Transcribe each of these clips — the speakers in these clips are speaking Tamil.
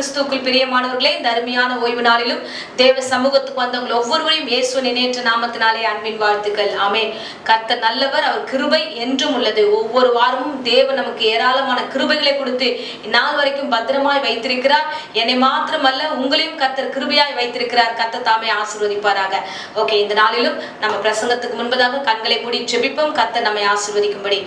கிறிஸ்துவுக்குள் பிரியமானவர்களே, இந்த அருமையான ஓய்வு நாளிலும் தேவ சமூகத்துக்கு வந்தவங்க ஒவ்வொருவரையும் இயேசு நினைற்ற நாமத்தினாலே அன்பின் வாழ்த்துக்கள். ஆமென். கர்த்தர் நல்லவர், அவர் கிருபை என்றும் உள்ளது. ஒவ்வொரு வாரமும் தேவன் நமக்கு ஏராளமான கிருபைகளை கொடுத்து இந்நாள் வரைக்கும் பத்திரமாய் வைத்திருக்கிறார். என்னை மாத்திரமல்ல, உங்களையும் கர்த்தர் கிருபையாய் வைத்திருக்கிறார். கர்த்தர் தாமே ஆசீர்வதிப்பாராக. ஓகே, இந்த நாளிலும் நம்ம பிரசங்கத்துக்கு முன்பதாக கண்களை மூடி ஜெபிப்போம். கர்த்தர் நம்மை ஆசீர்வதிக்கும்படி.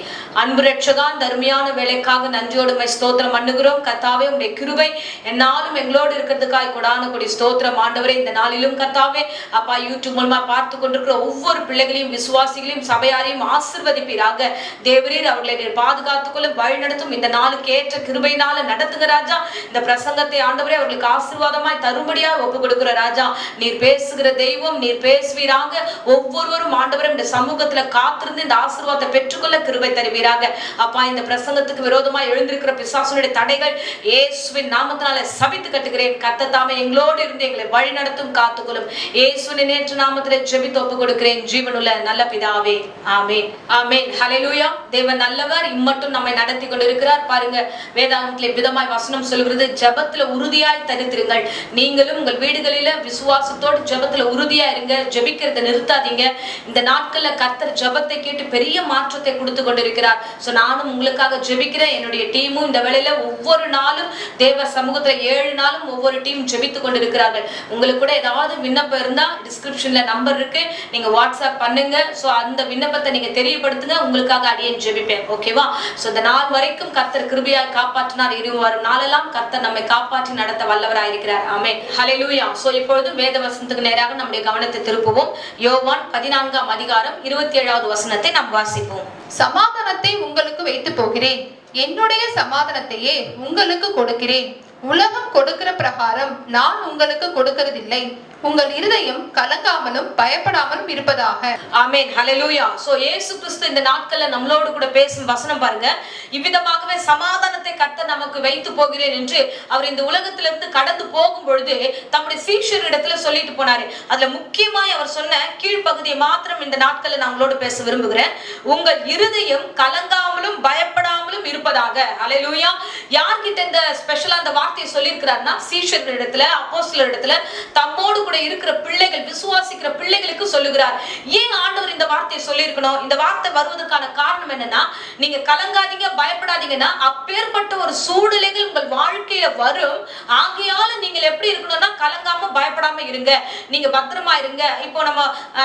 அன்பு ரட்சகா, இந்த அருமையான வேலைக்காக நன்றியோடு ஸ்தோத்திரம் பண்ணுகிறோம். கர்த்தாவே, உம்முடைய கிருபை என்னாலும் எங்களோடு இருக்கிறதுக்காக கொடான கொடி ஸ்தோத்திரம் ஆண்டவரே. இந்த நாளிலும் கர்த்தாவே அப்பா, யூடியூப் மூலமா பார்த்து கொண்டிருக்கிற ஒவ்வொரு பிள்ளைகளையும், விசுவாசிகளையும், சபையாரையும் ஆசீர்வதிப்பீராக. தேவரீர் அவர்களை நீர் பாதுகாத்துக் கொள்ள வழி நடத்தும். இந்த நாளுக்கு ஏற்ற கிருபையினால நடத்துங்க ராஜா. இந்த பிரசங்கத்தை ஆண்டவரே அவர்களுக்கு ஆசீர்வாதமாய் தரும்படியாக ஒப்பு கொடுக்கிற ராஜா. நீர் பேசுகிற தெய்வம், நீர் பேசுவீராக. ஒவ்வொருவரும் ஆண்டவரே இந்த சமூகத்துல காத்திருந்து இந்த ஆசீர்வாதத்தை பெற்றுக்கொள்ள கிருபை தருவீராக. அப்பா, இந்த பிரசங்கத்துக்கு விரோதமா எழுந்திருக்கிற பிசாசுடைய தடைகள் இயேசுவின் நாமத்தினால சபித்து கட்டுகிறேன். கர்த்தர் தாமே எங்களோடு இருந்து எங்களை வழி நடத்தும், காத்துக்கொள்ளும். இயேசுவின் நேற்று நாமத்திலே ஜெபித்து ஒப்பு கொடுக்கிறேன் ஜீவனுள்ள நல்ல பிதாவே. ஆமென், ஆமென், ஹல்லேலூயா. தேவன் நல்லவர், இம்மட்டும் நம்மை நடத்தி கொண்டிருக்கிறார். பாருங்க, வேதாகமத்திலே விதமாய் வசனம் சொல்கிறது, ஜெபத்துல உறுதியாய் தரித்திருங்கள். நீங்களும் உங்கள் வீடுகளில விசுவாசத்தோடு ஜெபத்துல உறுதியா இருங்க. ஜெபிக்கிறத நிறுத்தாதீங்க. இந்த நாட்கள்ல கர்த்தர் ஜெபத்தை கேட்டு பெரிய மாற்றத்தை கொடுத்து கொண்டிருக்கிறார். சோ நானும் உங்களுக்காக ஜெபிக்கிறேன். என்னுடைய டீமும் இந்த வேளையில ஒவ்வொரு நாளும் தேவ சமூகத்துல 7 நாளும் ஒவ்வொரு டீம் ஜெபித்துக் கொண்டிருக்கிறார்கள். உங்களுக்கு கூட ஏதாவது விண்ணப்பம் இருந்தா டிஸ்கிரிப்ஷன்ல நம்பர் இருக்கு, நீங்க வாட்ஸ்அப் பண்ணுங்க. சோ அந்த விண்ணப்பத்தை நீங்க தெரியப்படுத்துங்க, உங்களுக்காக அடியேன் ஜெபிப்பேன். ஓகேவா? சோ இந்த நாள் வரைக்கும் கர்த்தர் கிருபையாய் காப்பாற்றினார். இனி வரும் நாளெல்லாம் கர்த்தர் நம்மை காப்பாற்றி நடத்த வல்லவராய் இருக்கிறார். ஆமென், ஹல்லேலூயா. சோ இப்பொழுது வேத வசனத்துக்கு நேராக நம்முடைய கவனத்தை திருப்புவோம். யோவான் 14ஆம் அதிகாரம் 27வது வசனத்தை நாம் வாசிப்போம். சமாதானத்தை உங்களுக்கு வைத்து போகிறேன், என்னுடைய சமாதானத்தையே உங்களுக்கு கொடுக்கிறேன். உலகம் கொடுக்கிற பிரகாரம் நான் உங்களுக்கு கொடுக்கிறதில்லை. உங்கள் இருதயம் கலங்காமலும் பயப்படாமலும் இருப்பதாக. ஆமென், ஹல்லேலூயா. சோ இயேசு கிறிஸ்து இந்த நாட்கள்ல நம்மளோடு கூட பேசும் வசனம் பாருங்க. இவ்விதமாகவே சமாதானத்தை கர்த்தர் நமக்கு வைத்து போகிறேன் என்று அவர் இந்த உலகத்திலிருந்து கடந்து போகும் பொழுது தம்முடைய சீஷரிடத்துல சொல்லிட்டு போனாரு. அதுல முக்கியமாய் அவர் சொன்ன கீழ்ப்பகுதியை மாத்திரம் இந்த நாட்கள்ல நான் உங்களோடு பேச விரும்புகிறேன். உங்கள் இருதயம் கலங்காமலும் பயப்படாமலும் இருப்பதாக. ஹல்லேலூயா. யார்கிட்ட இந்த ஸ்பெஷலா அந்த வார்த்தையை சொல்லியிருக்கிறார்னா, சீஷர்களிடத்துல, அப்போஸ்தலரிடத்துல, தம்மோடு கூட இருக்கிற பிள்ளைகள், விசுவாசிக்கிற பிள்ளைகளுக்கு சொல்லுகிறார். ஏன் ஆண்டவர் இந்த வார்த்தையை சொல்லியிருக்கணும்? இந்த வார்த்தை வருவதற்கான காரணம் என்னன்னா, நீங்க கலங்காதீங்க, பயப்படாதீங்கன்னா அப்பேற்பட்ட ஒரு சூழ்நிலைகள் உங்கள் வாழ்க்கையில வரும். ஆகையால நீங்க எப்படி இருக்கணும்னா, கலங்காம பயப்படாம இருங்க. நீங்க பத்திரமா இருங்க. இப்போ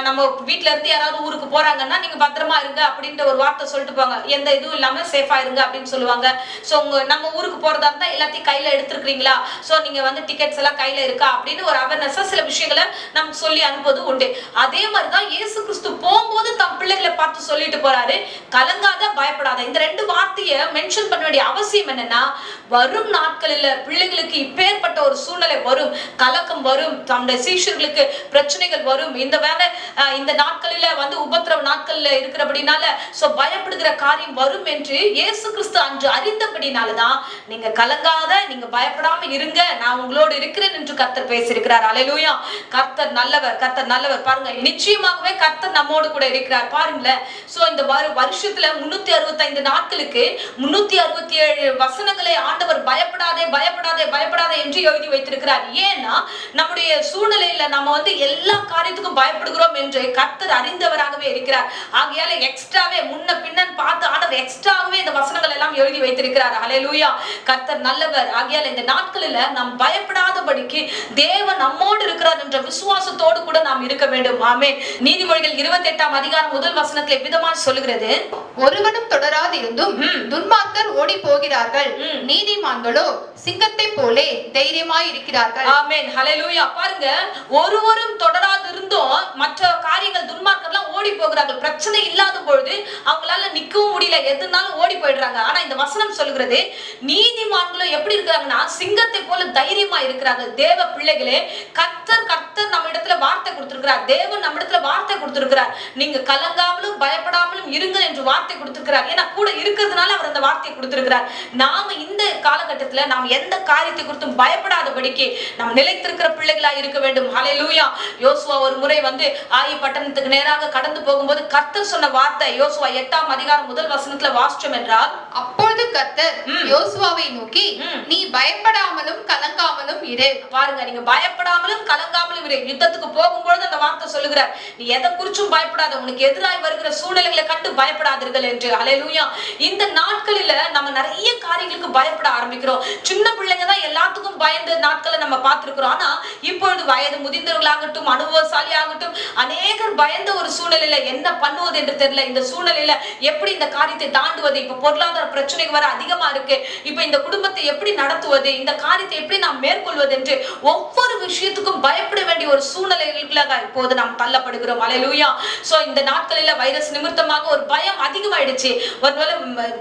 நம்ம வீட்டுல இருந்து யாராவது ஊருக்கு போறாங்கன்னா, நீங்க பத்திரமா இருங்க அப்படின்ற ஒரு வார்த்தை சொல்லிட்டு போங்க. எந்த இதுவும் இல்லாம சேஃபா இருங்க அப்படின்னு சொல்லுவாங்க. சோ நம்ம ஊருக்கு போறதா இருந்தா எல்லாத்தையும் கையில எடுத்துருக்கீங்களா, சோ நீங்க வந்து டிக்கெட்ஸ் எல்லாம் கையில இருக்கா அப்படின்னு ஒரு அவேர்னஸ் சில விஷயங்களை நமக்கு சொல்லி அனுப்புவது உண்டு. அதே மாதிரிதான் இயேசு கிறிஸ்து போகும்போது தம் பிள்ளைகளை பார்த்து சொல்லிட்டு போறாரு, கலங்காத, பயப்படாத. இந்த 2 வார்த்தையை மென்ஷன் பண்ண வேண்டிய அவசியம் என்னன்னா, வரும் நாட்களில் பிள்ளைகளுக்கு இப்பேற்பட்ட ஒரு சூழ்நிலை வரும், கலக்கம் வரும், தம்முடைய சீஷர்களுக்கு பிரச்சனைகள் வரும். இந்த நாட்களில வந்து உபத்திரவ நாட்கள்ல இருக்கிறபடினால சோ பயப்படுகிற காரியம் வரும் என்று இயேசு கிறிஸ்து அன்று அறிந்தபடினாலதான் நீங்க கலங்காத, நீங்க பயப்படாம இருங்க, நான் உங்களோடு இருக்கிறேன் என்று கர்த்தர் பேசியிருக்கிறார். அல்லேலூயா. கர்த்தர் நல்லவர், கர்த்தர் நல்லவர். பாருங்க, நிச்சயமாகவே கர்த்தர் நம்மோடு கூட இருக்கிறார். பாருங்களேன், சோ இந்த வருஷத்துல 365 நாட்களுக்கு 367 வசனங்களை ஆண்டவர் பயப்படாதே, பயப்படாதே, பயப்படாதே என்று எழுதி வைத்திருக்கிறார். ஏன்னா நம்முடைய சூழ்நிலையில நம்ம வந்து எல்லா காரியத்துக்கும் பயப்படுகிறோம் என்று கர்த்தர் அறிந்தவராகவே இருக்கிறார். ஆகையால எக்ஸ்ட்ராவே முன்ன பின்னன் பார்த்து ஆண்டவர் எக்ஸ்ட்ராவே இந்த வசனங்கள் எல்லாம் எழுதி வைத்திருக்கிறார். அல்லேலூயா. கர்த்தர் நல்லவர். ஆகையால இந்த நாட்களில நாம் பயப்படாதபடிக்கு தேவன் நம்மோடு இருக்கிறார் என்ற விசுவாசத்தோடு கூட நாம் இருக்க வேண்டும். ஆமென். நீதிமொழிகள் 28ஆம் அதிகாரம் 1 வசனத்திலே விதமாக சொல்லுகிறது, ஒருவனும் தொடராதிருந்தும் துன்மார்க்கர் ஓடி போகிறார்கள், நீதிமான்களோ சிங்கத்தை போலே தைரியமாய் இருக்கிறார்கள். ஆமென், ஹல்லேலூயா. பாருங்க, ஒருவரும் தொடராதிருந்தும் மற்ற காரியங்கள் துன்மார்க்கர்லாம் ஓடி போகிறார்கள். பிரச்சனை இல்லாத பொழுது அவங்களால நிக்கவும் முடியல, எதுனாலும் ஓடி போயிடுறாங்க. ஆனா இந்த வசனம் சொல்லுகிறது, நீதிமான்களும் எப்படி இருக்கிறாங்கன்னா சிங்கத்தை போல தைரியமா இருக்கிறார்கள். தேவ பிள்ளைகளே, கர்த்தர் நம்ம இடத்துல வார்த்தை கொடுத்திருக்கிறார். தேவன் நம்ம இடத்துல வார்த்தை கொடுத்திருக்கிறார். நீங்க கலங்காமலும் பயப்படாமலும் இருங்கள் என்று வார்த்தை கொடுத்திருக்கிறார். ஏன்னா கூட இருக்கிறதுனால அவர் அந்த வார்த்தையை கொடுத்திருக்கிறார். நாம இந்த காலகட்டத்துல நாம் எந்த காரியத்தை குறித்தும் பயப்படாதபடிக்கு நாம் நிலைத்திருக்கிற பிள்ளைகளா இருக்க வேண்டும். ஹல்லேலூயா. யோசுவா ஒரு முறை ஆயி பட்டணத்துக்கு நேராக கடந்து போகும்போது கர்த்தர் சொன்ன வார்த்தை யோசுவா 8ஆம் அதிகாரம் முதல் வசனத்துல வாசிச்சோம் என்றால், அப்பொழுது கர்த்தர் யோசுவாவை நோக்கி, நீ பயப்படாமலும் கலங்காமலும் இரு. பாருங்க, நீங்க பயப்படாமலும் கலங்காமலும் இரு. யுத்தத்துக்கு போகும்போது அந்த வார்த்தை சொல்லுகிறார், நீ எதை குறிச்சும் பயப்படாத, உனக்கு எதிராய் வருகிற சூழ்நிலைகளை கண்டு பயப்படாதீர்கள் என்று. ஹல்லேலூயா. இந்த நாட்களில நம்ம நிறைய காரியங்களுக்கு பயப்பட ஆரம்பிக்கிறோம். சின்ன பிள்ளைங்க தான் எல்லாத்துக்கும் பயந்த நாட்களை நம்ம பார்த்திருக்கிறோம். ஆனா இப்பொழுது வயது முதிர்ந்தவர்களாகட்டும், அனுபவசாலி ஆகட்டும், அநேகர் பயந்த ஒரு சூழ்நிலையில என்ன பண்ணுவது என்று தெரியல. இந்த சூழ்நிலையில எப்படி இந்த காரியத்தை தாண்டுவது, இப்ப பொருளாதார பிரச்சனைகள் வர அதிகமா இருக்கு, இப்ப இந்த குடும்பத்தை எப்படி நடத்துவது, இந்த காரியத்தை எப்படி நாம் மேற்கொள்வது என்று ஒவ்வொரு விஷயத்துக்கும் பயப்பட வேண்டிய ஒரு சூழ்நிலைகளுக்காக இப்போது நாம் தள்ளப்படுகிறோம். ஹல்லேலூயா. சோ இந்த நாட்களில வைரஸ் நிமித்தமாக ஒரு பயம் அதிகமாயிடுச்சு. ஒருவேளை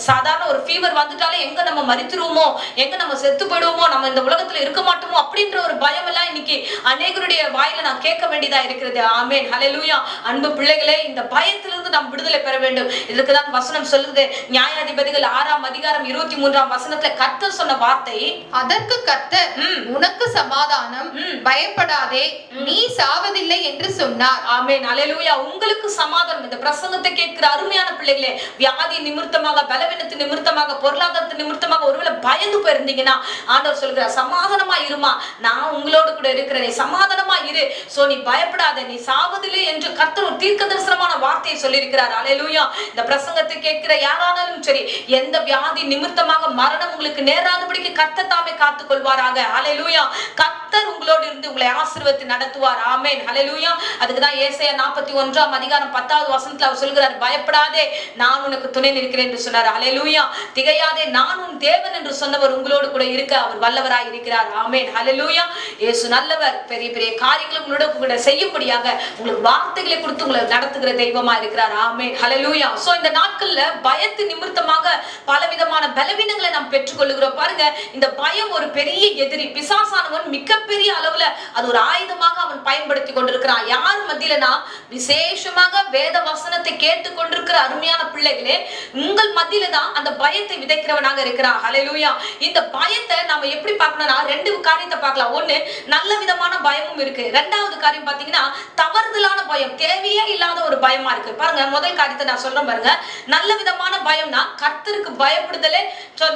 சாதாரண ஒரு ஃபீவர் வந்துட்டாலே எங்க நம்ம மரித்துருவோமோ, எங்க நம்ம செத்து போயிடுவோமோ, நம்ம இந்த உலகத்துல இருக்க மாட்டோமோ அப்படின்ற ஒரு பயம் எல்லாம் இன்னைக்கு அநேகருடைய வாயில நான் கேட்க வேண்டியதா இருக்கிறது. ஆமென். ஹல்லேலூயா. அன்பு பிள்ளைகளே, இந்த பயத்திலிருந்து நாம் விடுதலை பெற வேண்டும். இதுக்குதான் வசனம் சொல்லுது. நியாயாதிபதிகள் 6ஆம் அதிகாரம் 23ஆம் வசனத்துல கர்த்தர் சொன்ன வார்த்தை, அதற்கு கர்த்தர், உனக்கு சமாதானம், பயப்படாதே, நீ சாவதில்லை என்று சொன்னார். ஆமென். ஹல்லேலூயா. உங்களுக்கு சமாதானம். இந்த பிரசங்கத்தை கேட்கிற அருமையான பிள்ளைகளே, வியாதி நிமித்தமாக, பலவீனத்தின் நிமித்தமாக, பொருளாதாரத்தின் நிமித்தமாக ஒருவேளை பயந்து போயிருந்தீங்கன்னா ஆண்டவர் சொல்கிறார், சமாதானமா இருமா, நான் உங்களோடு கூட இருக்கிறேன், நீ சமாதானமா இரு, சோ நீ பயப்படாத, நீ சாவதில்லை என்று கர்த்தர் ஒரு தீர்க்க தரிசனமான வார்த்தையை சொல்லியிருக்கிறார். ஹல்லேலூயா. இந்த பிரசங்கத்தை கேட்கிற யாரானாலும் சரி, எந்த வியாதி நிமித்தமாக மரணம் உங்களுக்கு நேராதபடிக்கு கர்த்தர் தாமே காத்துக் கொள்வாராக. ஹல்லேலூயா. கர்த்தர் உங்களோடு இருந்து உங்களை ஆசீர்வதித்து நடத்துவார். ஆமென். ஹல்லேலூயா. அதுக்குதான் ஏசாயா 41ஆம் அதிகாரம் 10வது வசனத்துல அவர் சொல்கிறார், பயப்படாதே, நான் உனக்கு துணை நிற்கிறேன் என்று சொன்னார். ஹல்லேலூயா. திகையாதே, நான் உன் தேவன் என்று சொன்னவர் உங்களோடு கூட இருக்க அவர் வல்லவராய் இருக்கிறார். ஆமென். ஹல்லேலூயா. இயேசு நல்லவர். பெரிய பெரிய காரியங்களை உங்களோட கூட செய்யும்படியாக உங்களுக்கு வார்த்தைகளை கொடுத்து உங்களை நடத்துகிற தெய்வமா இருக்கிறார். ஆமென். ஹல்லேலூயா. சோ இந்த நாட்கள்ல பயத்து நிமித்தமாக பலவிதமான பலவீனங்களை நாம் பெற்றுக்கொள்கிறோம். பாருங்க, இந்த பயம் ஒரு பெரிய எதிரி. பிசாசானவன் மிகப்பெரிய அளவுல அது ஒரு ஆயுதமாக அவன் பயன்படுத்தி கொண்டிருக்கிறான். யார் மத்தியிலனா, விசேஷமாக வேத வசனத்தை கேட்டுக் கொண்டிருக்கிற அருமையான பிள்ளைகளே, உங்கள் மத்தியில தான் அந்த பயத்தை விதைக்கிறவனாக இருக்கிறான். ஹல்லேலூயா. இந்த பயத்தை நாம எப்படி பார்க்கணும்னா, ரெண்டு காரியத்தை பார்க்கலாம். ஒண்ணு, நல்ல விதமான பயமும் இருக்கு. ரெண்டாவது காரியம் பாத்தீங்கன்னா, தவறுதலான பயம், தேவையே இல்லாத ஒரு பயமா இருக்கு. பாருங்க, முதல் காரியத்தை நான் சொல்றேன் பாருங்க. நல்ல விதமான பயம்னா கர்த்தருக்கு பயப்படுதலே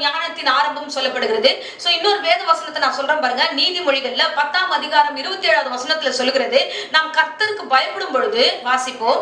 ஞானத்தின் ஆரம்பம் சொல்லப்படுகிறது. சோ இன்னொரு வேத வசனத்தை நான் சொல்றேன் பாருங்க. நீதிமொழிகள்ல 10ஆம் அதிகாரம் 27வது வசனத்துல சொல்லுகிறது, நாம் கர்த்தருக்கு பயப்படும் பொழுது, வாசிப்போம்,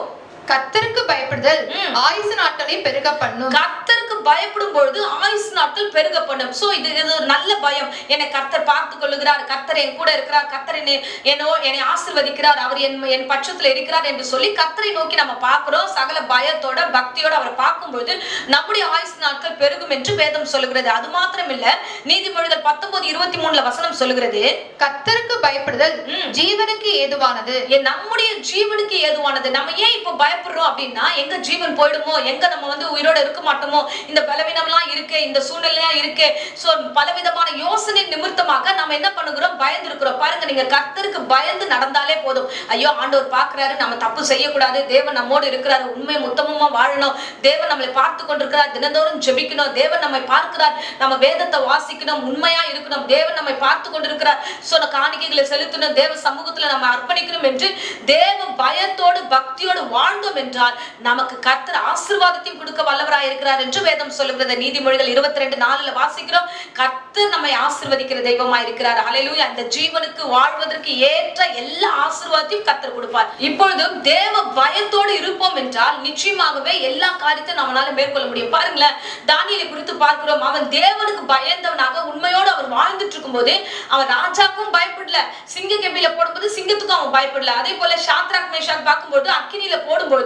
கர்த்தருக்கு பயப்படுதல் ஆயுசு நாட்களை பெருக பண்ணும். கர்த்தருக்கு பயப்படும் பொழுது ஆயுசு நாட்கள் பெருக பண்ணும். சோ இது ஒரு நல்ல பயம். என்னை கர்த்தர் பார்த்து கொள்ளுகிறார், கர்த்தர் என் கூட இருக்கிறார், கர்த்தர் என்னை ஆசீர்வதிக்கிறார், அவர் என் பட்சத்துல இருக்கிறார் என்று சொல்லி கர்த்தரை நோக்கி நம்ம பார்க்கிறோம். சகல பயத்தோட பக்தியோட அவரை பார்க்கும்போது நம்முடைய ஆயுசு நாட்கள் பெருகும் என்று வேதம் சொல்லுகிறது. அது மாத்திரம் இல்ல, நீதிமொழிகள் 19:23 வசனம் சொல்லுகிறது, கர்த்தருக்கு பயப்படுதல் ஜீவனுக்கு ஏதுவானது. நம்முடைய ஜீவனுக்கு ஏதுவானது. நம்ம ஏன் இப்ப பயப்படுறோம் அப்படின்னா, எங்க ஜீவன் போயிடுமோ, எங்க நம்ம உயிரோட இருக்க மாட்டோமோ, இந்த பலவீனம் எல்லாம் இருக்கு, இந்த சூழ்நிலையா இருக்கு. சோ பலவிதமான யோசனை நிமித்தமாக நம்ம என்ன பண்ணுகிறோம், பயந்து இருக்கிறோம். பாருங்க, நீங்க கர்த்தருக்கு பயந்து நடந்தாலே போதும். ஐயோ, ஆண்டவர் பார்க்கிறாரு, நம்ம தப்பு செய்யக்கூடாது, தேவன் நம்மோடு இருக்கிறாரு, உண்மை உத்தமமா வாழணும், தேவன் நம்மளை பார்த்து கொண்டிருக்கிறார், தினந்தோறும் ஜெபிக்கணும், தேவன் நம்மை பார்க்கிறார், நம்ம வேதத்தை வாசிக்கணும், உண்மையா இருக்கணும், தேவன் நம்மை பார்த்து கொண்டிருக்கிறார், சோ காணிக்கைகளை செலுத்தணும், தேவ சமூகத்துல நம்ம அர்ப்பணிக்கணும் என்று தேவ பயத்தோடு பக்தியோடு வாழ்ந்தோம் என்றால் நமக்கு கர்த்தர் ஆசீர்வாதத்தையும் கொடுக்க வல்லவராய் இருக்கிறார் என்று வேதம் சொல்லுகிறது. நீதிமொழிகள் 22:4 வாசிக்கிறோம், கர்த்தர் நம்மை ஆசீர்வதிக்கிற தெய்வமாய் இருக்கிறார். ஹல்லேலூயா. அந்த ஜீவனுக்கு வாழ்வதற்கு ஏற்ற எல்லா ஆசீர்வாதத்தையும் கர்த்தர் கொடுப்பார். இப்பொழுதும் தேவ பயத்தோடு இருப்போம் என்றால் நிச்சயமாகவே எல்லா காரியத்தையும் நம்மளால மேற்கொள்ள முடியும். பாருங்களேன், தானியேலை குறித்து பார்க்கிறோம். அவன் தேவனுக்கு பயந்தவனாக உண்மையோடு அவர் வாழ்ந்துட்டு இருக்கும் போது அவன் ராஜாக்கும் பயப்படல, சிங்க கெபியில போடும்போது சிங்கத்துக்கும் அவன் பயப்படல. அதே போல சாத்ராக் மேஷாக் பார்க்கும்போது அக்கினியில போடும்போது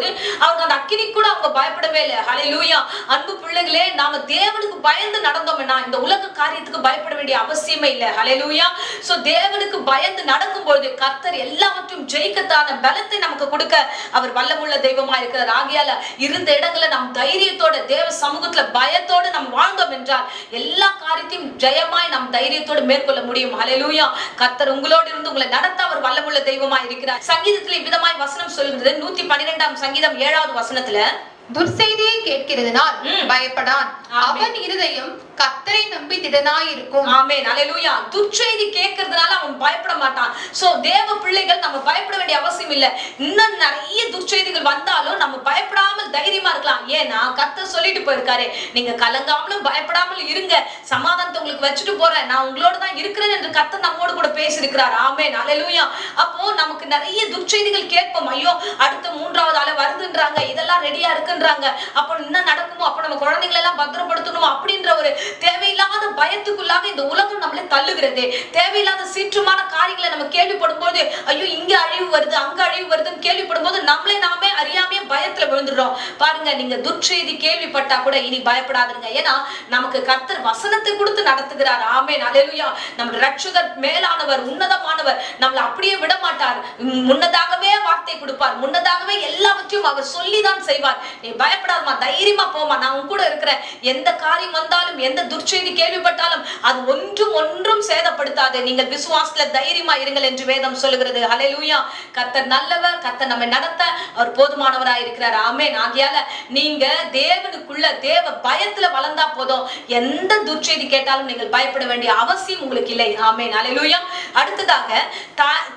அவங்க அந்த அக்கினி கூட அவங்க பயப்படவே இல்லை. ஹல்லேலூயா. அன்பு பிள்ளைகளே, நாம தேவனுக்கு பயந்து நடந்தோம்னா இந்த உலக காரியத்துக்கு பயப்பட வேண்டிய அவசியமே இல்லை. ஹல்லேலூயா. சோ தேவனுக்கு பயந்து நடக்கும்போது கர்த்தர் எல்லாவற்றையும் ஜெயிக்கத்தான பலத்தை நமக்கு கொடுக்க அவர் வல்லமுள்ள தெய்வமா இருக்கிறார். ஆகையால இருந்த இடங்களை நம் தைரியத்தோட தேவ சமூகத்துல பயத்தோடு நாம் வாழ்ந்தோம் என்றால் எல்லா காரியத்தையும் ஜெயமாய் நம் தைரியத்தோடு மேற்கொள்ள முடியும். ஹல்லேலூயா. கர்த்தர் உங்களோடு இருந்து உங்களை நடத்த அவர் வல்லமுள்ள தெய்வமா இருக்கிறார். சங்கீதத்தில் இவ்விதமாய் வசனம் வேதம் சொல்கிறது 112ஆம் சங்கீதம் 7வது வசனத்துல, துர்செய்தியை கேட்கிறதுனால் பயப்படான், அவன் இருதயம் கர்த்தரை நம்பி திடனாயிருக்கும். ஆமென், அல்லேலூயா. துர்ச்செய்தி கேட்கிறதுனால அவன் பயப்பட மாட்டான். சோ தேவ பிள்ளைகள் நம்ம பயப்பட வேண்டிய அவசியம் இல்ல. இன்னும் நிறைய துர்ச்செய்திகள் வந்தாலும் நம்ம பயப்படாமல் தைரியமா இருக்கலாம். ஏன்னா கர்த்தர் சொல்லிட்டு போயிருக்காரு, நீங்க கலங்காமலும் பயப்படாமல் இருங்க, சமாதானத்தை உங்களுக்கு வச்சுட்டு போறேன், நான் உங்களோட தான் இருக்கிறேன் என்று கர்த்தர் நம்மோடு கூட பேசியிருக்கிறார். ஆமென், அல்லேலூயா. அப்போ நமக்கு நிறைய துர்ச்செய்திகள் கேட்போம். ஐயோ அடுத்த 3வது அலை வருதுன்றாங்க, இதெல்லாம் ரெடியா இருக்குன்றாங்க, அப்ப என்ன நடக்குமோ, அப்ப நம்ம குழந்தைகளை எல்லாம் பத்திரப்படுத்தணும் அப்படின்ற ஒரு தேவையில்லாத பயத்துக்குள்ளாக இந்த உலகம் நம்மளை தள்ளுகிறது. தேவையில்லாத சீற்றமான காரியங்களை நம்ம கேள்விப்படும் போது, ஐயோ இங்க அழிவு வருது, அங்க அழிவு வருதுன்னு கேள்விப்படும் போது நம்மளே நாமே அறியாமையே பயத்துல விழுந்துடுறோம். பாருங்க, நீங்க துர்ச்செய்தி கேள்விப்பட்டா கூட இனி பயப்படாதுங்க. ஏன்னா நமக்கு கர்த்தர் வசனத்தை கொடுத்து நடத்துகிறார். ஆமென், அல்லேலூயா. நம்ம ரட்சகர் மேலானவர், உன்னதமானவர், நம்மளை அப்படியே விட மாட்டார். முன்னதாகவே வார்த்தை கொடுப்பார், முன்னதாகவே எல்லாவற்றையும் அவர் சொல்லிதான் செய்வார். நீ பயப்படாதமா, தைரியமா போமா, நான் உன் கூட இருக்கிறேன். எந்த காரியம் வந்தாலும், எந்த துர்ச்செய்தி கேள்விப்பட்டாலும் அது ஒன்றும் சேதப்படுத்தாது. நீங்கள் விசுவாசத்துல தைரியமா இருங்கள் என்று வேதம் சொல்லுகிறது. ஹல்லேலூயா. கர்த்தர் நல்லவர், கர்த்தர் நம்மை நடத்த அவர் போதுமானவராய் இருக்கிறார். ஆமென். ஆகையால நீங்க தேவனுக்குள்ள தேவ பயத்துல வளர்ந்தா போதும், எந்த துர்ச்செய்தி கேட்டாலும் நீங்கள் பயப்பட வேண்டிய அவசியம் உங்களுக்கு இல்லை. ஆமென், ஹல்லேலூயா. அடுத்ததாக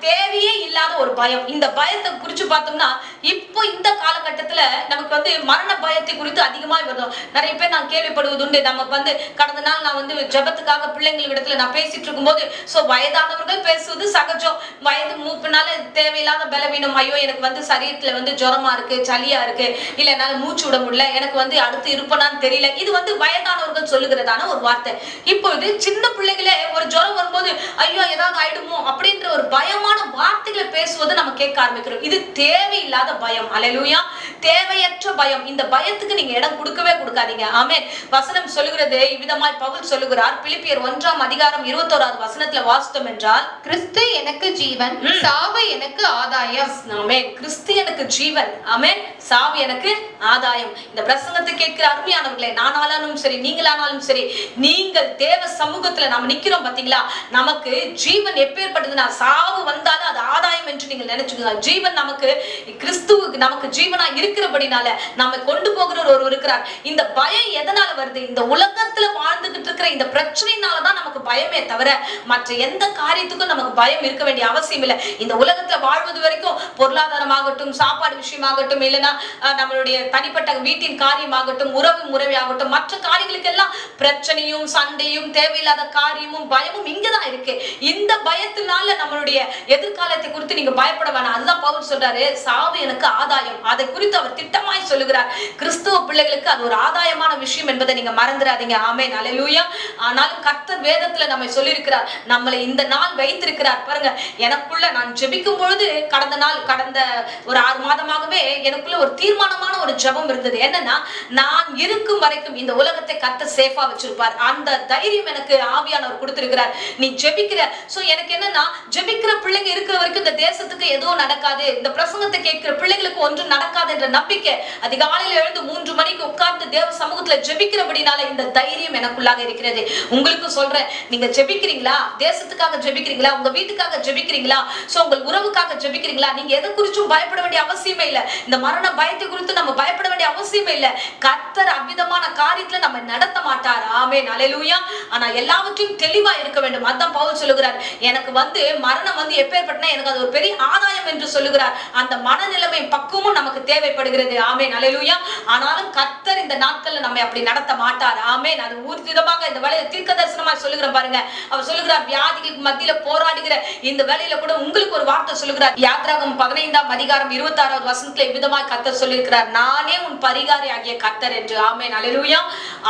தேவையே இல்லாத ஒரு பயம். இந்த பயத்தை குறிச்சு பார்த்தோம்னா, இப்போ இந்த காலகட்டத்துல நமக்கு மரண பயத்தை குறித்து அதிகமா வருது. நிறைய பேர் நான் கேள்விப்படுவது உண்டு. நமக்கு கடந்த நாள் நான் ஜெபத்துக்காக பிள்ளைங்களிடத்துல நான் பேசிட்டு இருக்கும்போது, சோ வயதானவர்கள் பேசுவது சகஜம். வயது மூப்பினால தேவையில்லாத பலவீனம், ஐயோ எனக்கு சரீரத்துல ஜுரமா இருக்கு, சளியா இருக்கு, இல்ல என்னால மூச்சு விட முடியல, எனக்கு அடுத்து இருப்பனான்னு தெரியல, இது வயதானவர்கள் சொல்லுகிறதான ஒரு வார்த்தை. இப்பொழுது சின்ன பிள்ளைகளே ஒரு ஜுரம் வரும்போது ஐயோ ஏதாவது ஆயிடுமோ அப்படின்ற ஒரு பயமான வார்த்தைகளை பேசுவது நம்ம கேட்க ஆரம்பிக்கிறோம். இது தேவையில்லாத பயம். அல்லேலூயா. தேவையற்ற பயம். இந்த பயத்துக்கு நீங்க இடம் கொடுக்கவே கொடுக்காதீங்க. ஆமென். வசனம் சொல்லுகிறது இவ்விதமாய் பவுல் சொல்லுகிறார். பிலிப்பியர் 1ஆம் அதிகாரம் 21வது வசனத்துல வாசித்தோம் என்றால், கிறிஸ்து எனக்கு ஜீவன், சாவு எனக்கு ஆதாயம். ஆமென். கிறிஸ்து எனக்கு ஜீவன், ஆமென், சாவு எனக்கு ஆதாயம். இந்த பிரசங்கத்தை கேட்கிற அருமையானவர்களே, நானாலும் சரி, நீங்களானாலும் சரி, நீங்கள் தேவ சமூகத்துல நாம நிக்கிறோம் பாத்தீங்களா, நமக்கு ஜீவன் எப்பேற்பட்டதுன்னா, சாவு வந்தாலும் அது ஆதாயம் என்று நீங்கள் நினைச்சுக்கோங்க. ஜீவன் நமக்கு, கிறிஸ்துவுக்கு நமக்கு ஜீவனா இருக்கிறபடினால நம்ம கொண்டு போகிற ஒருவர் இருக்கிறார். இந்த பயம் எதனால வருது? இந்த உலகத்துல வாழ்ந்துகிட்டு இருக்கிற இந்த பிரச்சனைனாலதான் நமக்கு பயமே தவிர மற்ற எந்த காரியத்துக்கும் நமக்கு பயம் இருக்க வேண்டிய அவசியம் இல்லை. இந்த உலகத்துல வாழ்வது வரைக்கும் பொருளாதாரமாகட்டும், சாப்பாடு விஷயமாகட்டும், இல்லைன்னா நம்மளுடைய தனிப்பட்ட வீட்டின் காரியமாகட்டும், உறவு முறையாகட்டும், மற்ற காரியங்களுக்கு எல்லாம் பிரச்சனையும் சண்டையும் தேவையில்லாத காரியமும் பயமும் இங்கதான் இருக்கு. இந்த பயத்தினால நம்மளுடைய எதிர்காலத்தை குறித்து நீங்க பயப்பட வேணாம். அதுதான் பவுல் சொல்றாரு, சாவு எனக்கு ஆதாயம். அதை குறித்து அவர் திட்டமாய் சொல்லுகிறார். கிறிஸ்துவ பிள்ளைகளுக்கு அது ஒரு ஆதாயமான விஷயம் என்பதை நீங்க மறந்துடாதீங்க. ஆமென், அல்லேலூயா. ஆனாலும் கர்த்தர் வேதத்துல நம்மை சொல்லியிருக்கிறார், நம்மளை இந்த நாள் வைத்திருக்கிறார். பாருங்க, எனக்குள்ள நான் ஜெபிக்கும் பொழுது கடந்த ஒரு 6 மாதமாகவே எனக்குள்ள ஒரு தீர்மானமான ஒரு ஜெபம் இருந்தது. என்னன்னா, நான் இருக்கும் வரைக்கும் இந்த உலகத்தை கர்த்தர் சேஃபா வச்சிருப்பார். அந்த தைரியம் எனக்கு ஆவியானவர் கொடுத்திருக்கிறார். நீ ஜெபிக்கிற, சோ எனக்கு என்னன்னா, ஜெபிக்கிற பிள்ளைங்க இருக்கிற வரைக்கும் இந்த தேசத்துக்கு எதுவும் நடக்காது, இந்த பிரசங்கத்தை கேட்கிற பிள்ளைகளுக்கு ஒன்றும் நடக்காது என்ற நம்பிக்கை. அதிகாலையில் எழுந்து 3 மணிக்கு உட்கார்ந்து தேவ சமூகத்துல ஜெபிக்கிறபடினால இந்த தைரியம் எனக்குள்ளாக இருக்கிறது. உங்களுக்கு சொல்றேன், நீங்க ஜெபிக்கிறீங்களா? தேசத்துக்காக ஜெபிக்கிறீங்களா? உங்க வீட்டுக்காக ஜெபிக்கிறீங்களா? சோ உங்கள் உறவுக்காக ஜெபிக்கிறீங்களா? நீங்க எதை குறிச்சும் பயப்பட வேண்டிய அவசியமே இல்ல. இந்த மரண பயத்தை குறித்து நம்ம பயப்பட வேண்டிய அவசியமே இல்ல. கர்த்தர் அவ்விதமான காரியத்துல நம்ம நடத்த மாட்டார். ஆமென், அல்லேலூயா. ஆனா எல்லாவற்றையும் தெளிவா இருக்க வேண்டும். அதான் பவுல் சொல்லுகிறார், எனக்கு மரணம் எப்பேற்பட்டனா எனக்கு அது ஒரு பெரிய ஆதாயம் என்று சொல்லுகிறார். அந்த மனநிலைமை பக்குவமும் நமக்கு தேவைப்படுகிறது. ஆமென், அல்லேலூயா. ஆனாலும் கர்த்தர் இந்த நாட்கள்ல நம்ம அப்படி நடத்த மாட்டார். ஆமென். அது ஊர்ஜிதமாக இந்த வேளையில தீர்க்க தரிசனமா சொல்லுகிறேன் பாருங்க. அவர் சொல்லுகிறார், வியாதிகளுக்கு மத்தியில போராடுகிற இந்த வேளையில கூட உங்களுக்கு ஒரு வார்த்தை சொல்லுகிறார். யாத்ராகமம் 15ஆம் அதிகாரம் 26வது வசனத்துல இவ்விதமாய் கர்த்தர் சொல்லியிருக்கிறார், நானே உன் பரிகாரி ஆகிய கர்த்தர் என்று. ஆமென், அல்லேலூயா.